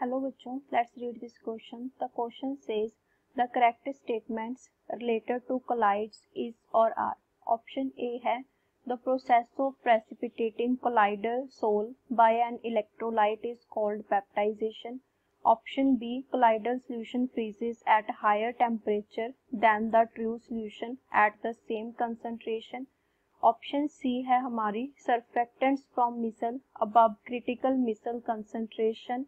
Hello बच्चों, let's read this question. The question says the correct statements related to colloids is और are. Option A है the process of precipitating colloidal sol by an electrolyte is called peptization. Option B colloidal solution freezes at higher temperature than the true solution at the same concentration. Option C है हमारी surfactants from missile above critical missile concentration.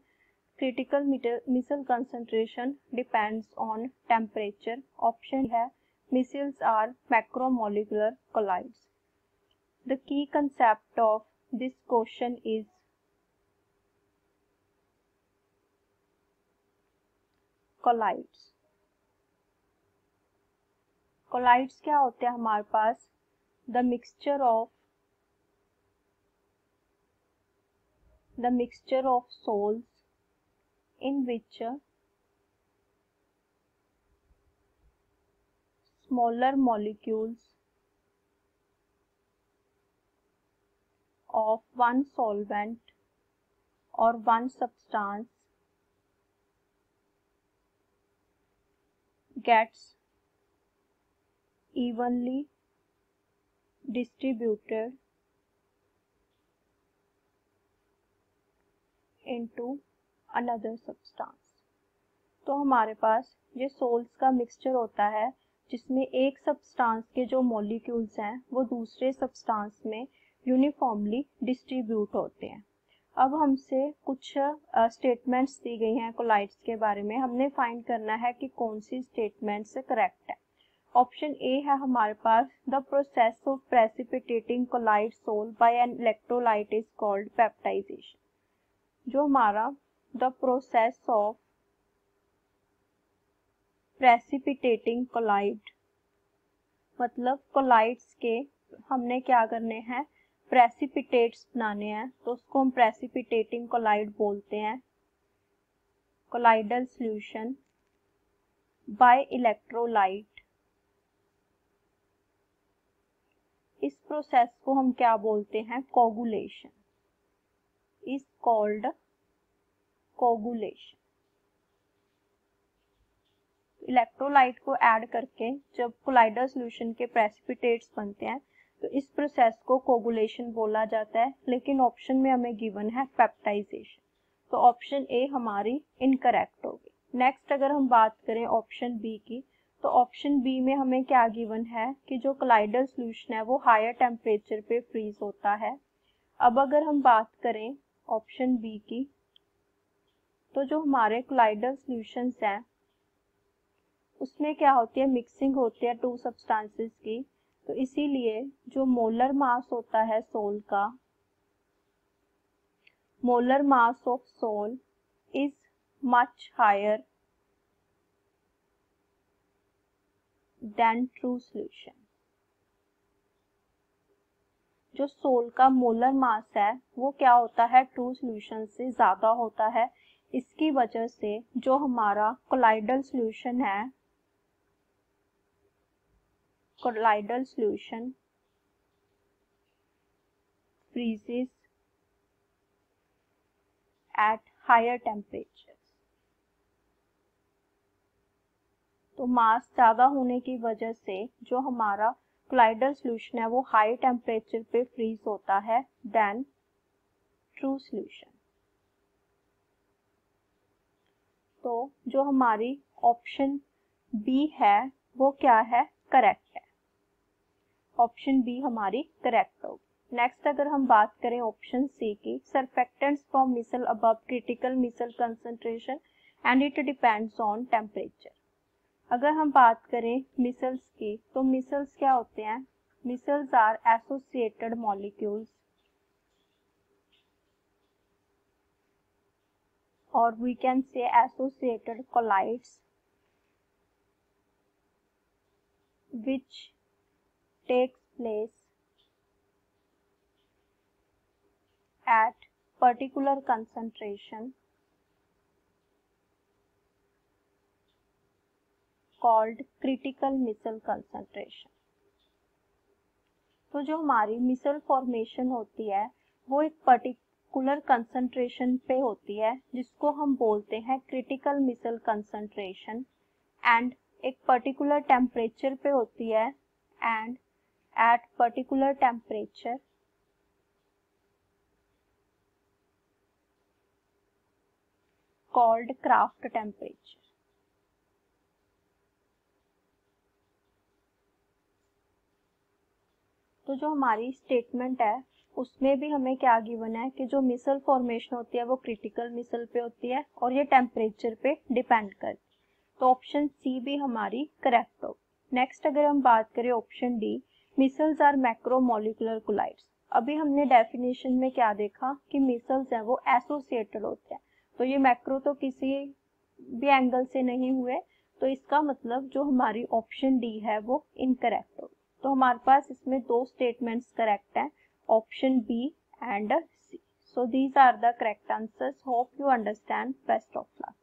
Critical missile concentration depends on temperature. Option है missiles are macromolecular collides. The key concept of this question is collides. Collides क्या होते हैं हमारे पास? The mixture of sols in which smaller molecules of one solvent or one substance gets evenly distributed into another substance. तो हमारे पास ये souls का mixture होता है जिसमें एक सब्सटेंस के जो मॉलिक्यूल्स हैं वो दूसरे सब्सटेंस में यूनिफॉर्मली डिस्ट्रीब्यूट होते हैं. अब हमसे कुछ स्टेटमेंट्स दी गई हैं कोलाइड्स के बारे में. हमने फाइंड करना है कि कौन सी स्टेटमेंट से करेक्ट है. ऑप्शन ए है हमारे पास the process of precipitating colloid sol by an electrolyte is called peptization. जो हमारा the process of precipitating colloid मतलब कोलाइड्स के हमने क्या करने हैं, प्रेसिपिटेट्स बनाने हैं, तो उसको हम प्रेसिपिटेटिंग कोलाइड बोलते हैं. कोलाइडल सॉल्यूशन बाय इलेक्ट्रोलाइट, इस प्रोसेस को हम क्या बोलते हैं, coagulation. Is called coagulation. Electrolyte को ऐड करके जब कोलाइडल सॉल्यूशन के प्रेसिपिटेट्स बनते हैं तो इस प्रोसेस को कोगुलेशन बोला जाता है. लेकिन ऑप्शन में हमें गिवन है पेप्टाइजेशन, तो ऑप्शन ए हमारी इनकरेक्ट होगी. नेक्स्ट अगर हम बात करें ऑप्शन बी की, तो ऑप्शन बी में हमें क्या गिवन है कि जो कोलाइडल सॉल्यूशन है वो हायर टेम्परेचर पे फ्रीज होता है. अब अगर हम बात करें ऑप्शन बी की, तो जो हमारे कोलाइडल सॉल्यूशंस हैं उसमें क्या होती है, मिक्सिंग होती है टू सब्सटेंसेस की. तो इसीलिए जो मोलर मास होता है सोल का, molar mass of sol is much higher than true solution. जो सोल का मोलर मास है वो क्या होता है, ट्रू सॉल्यूशन से ज्यादा होता है. इसकी वजह से जो हमारा कोलाइडल सॉल्यूशन है, colloidal solution freezes at higher temperatures. तो मास ज्यादा होने की वजह से जो हमारा कोलाइडल सॉल्यूशन है वो हाई टेम्परेचर पे फ्रीज होता है देन ट्रू सॉल्यूशन. तो जो हमारी ऑप्शन बी है वो क्या है, करेक्ट है. ऑप्शन बी हमारी करेक्ट होगी. नेक्स्ट अगर हम बात करें ऑप्शन सी की, surfactants from micelle above critical micelle concentration and it depends on temperature. अगर हम बात करें मिसल्स की, तो मिसल्स क्या होते हैं, मिसल्स आर एसोसिएटेड मॉलिक्यूल्स और we can say associated colloids which takes place at particular concentration called critical missile concentration. तो जो हमारी मिसल फॉर्मेशन होती है वो एक पर्टिकुलर कंसंट्रेशन पे होती है जिसको हम बोलते हैं क्रिटिकल मिसल कंसंट्रेशन, एंड एक पर्टिकुलर टेम्परेचर पे होती है, and at particular temperature called craft temperature. तो जो हमारी स्टेटमेंट है उसमें भी हमें क्या गिवन है कि जो मिसल फॉर्मेशन होती है वो क्रिटिकल मिसल पे होती है और ये टेम्परेचर पे डिपेंड करती है। तो ऑप्शन सी भी हमारी करेक्ट हो। नेक्स्ट अगर हम बात करें option D, micelles are macromolecular colloids. अभी हमने डेफिनेशन में क्या देखा कि मिसल्स हैं वो एसोसिएटेड होते हैं, तो ये मैक्रो तो किसी भी एंगल से नहीं हुए, तो इसका मतलब जो हमारी ऑप्शन डी है वो इनकरेक्ट हो। तो हमारे पास इसमें दो स्टेटमेंट्स करेक्ट हैं, option B and C. So these are the correct answers. Hope you understand. Best of luck.